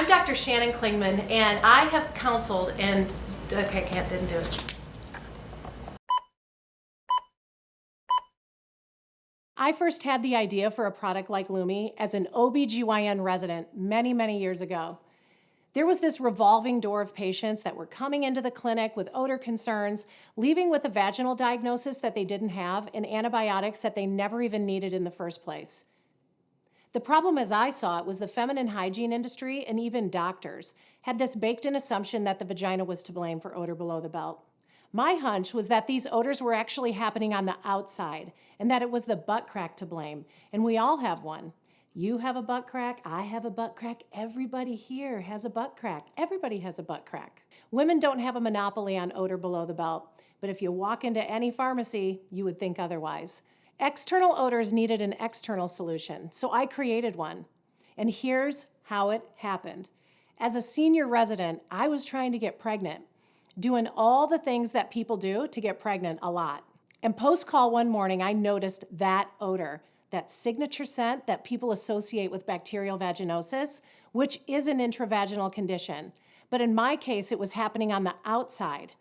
I'm Dr. Shannon Klingman, and I have counseled and, okay, didn't do it. I first had the idea for a product like Lume as an OBGYN resident many years ago. There was this revolving door of patients that were coming into the clinic with odor concerns, leaving with a vaginal diagnosis that they didn't have and antibiotics that they never even needed in the first place. The problem as I saw it was the feminine hygiene industry and even doctors had this baked-in assumption that the vagina was to blame for odor below the belt. My hunch was that these odors were actually happening on the outside and that it was the butt crack to blame, and we all have one. You have a butt crack, I have a butt crack, everybody here has a butt crack. Everybody has a butt crack. Women don't have a monopoly on odor below the belt, but if you walk into any pharmacy, you would think otherwise. External odors needed an external solution, so I created one. And here's how it happened. As a senior resident, I was trying to get pregnant, doing all the things that people do to get pregnant a lot. And post-call one morning, I noticed that odor, that signature scent that people associate with bacterial vaginosis, which is an intravaginal condition. But in my case, it was happening on the outside,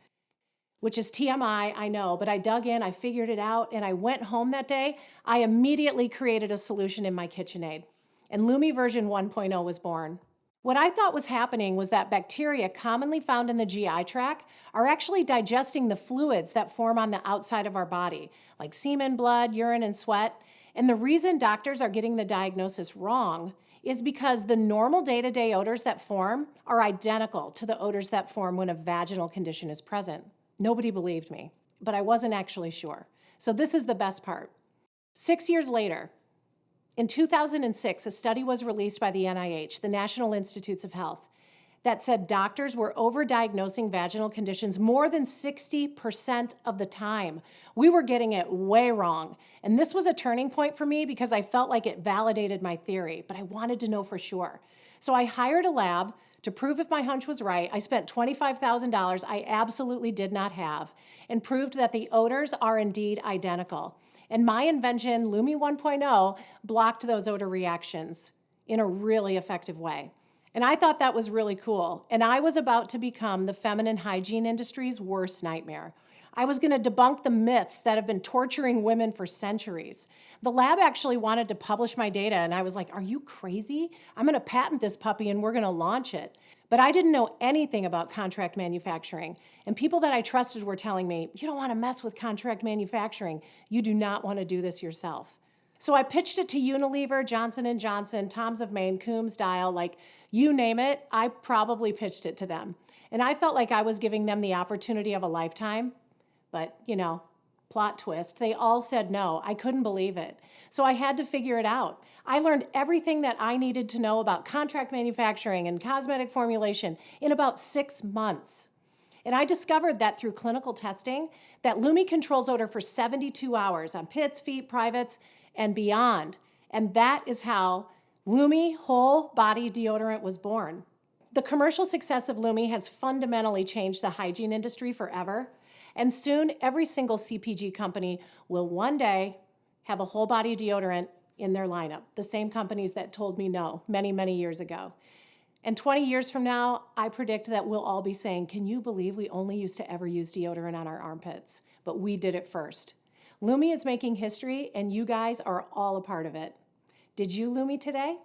which is TMI, I know, but I dug in, I figured it out, and I went home that day. I immediately created a solution in my KitchenAid, and Lume version 1.0 was born. What I thought was happening was that bacteria commonly found in the GI tract are actually digesting the fluids that form on the outside of our body, like semen, blood, urine, and sweat. And the reason doctors are getting the diagnosis wrong is because the normal day-to-day odors that form are identical to the odors that form when a vaginal condition is present. Nobody believed me, but I wasn't actually sure. So this is the best part. 6 years later, in 2006, a study was released by the NIH, the National Institutes of Health, that said doctors were overdiagnosing vaginal conditions more than 60% of the time. We were getting it way wrong. And this was a turning point for me because I felt like it validated my theory, but I wanted to know for sure. So I hired a lab to prove if my hunch was right. I spent $25,000 I absolutely did not have and proved that the odors are indeed identical. And my invention, Lume 1.0, blocked those odor reactions in a really effective way. And I thought that was really cool. And I was about to become the feminine hygiene industry's worst nightmare. I was going to debunk the myths that have been torturing women for centuries. The lab actually wanted to publish my data, and I was like, are you crazy? I'm going to patent this puppy and we're going to launch it. But I didn't know anything about contract manufacturing, and people that I trusted were telling me, you don't want to mess with contract manufacturing. You do not want to do this yourself. So I pitched it to Unilever, Johnson & Johnson, Tom's of Maine, Coombs, Dial, like you name it, I probably pitched it to them. And I felt like I was giving them the opportunity of a lifetime. But, you know, plot twist, they all said no. I couldn't believe it. So I had to figure it out. I learned everything that I needed to know about contract manufacturing and cosmetic formulation in about 6 months. And I discovered that through clinical testing, that Lume controls odor for 72 hours on pits, feet, privates, and beyond. And that is how Lume Whole Body Deodorant was born. The commercial success of Lume has fundamentally changed the hygiene industry forever. And soon, every single CPG company will one day have a whole body deodorant in their lineup, the same companies that told me no many years ago. And 20 years from now, I predict that we'll all be saying, can you believe we only used to ever use deodorant on our armpits? But we did it first. Lume is making history, and you guys are all a part of it. Did you Lume today?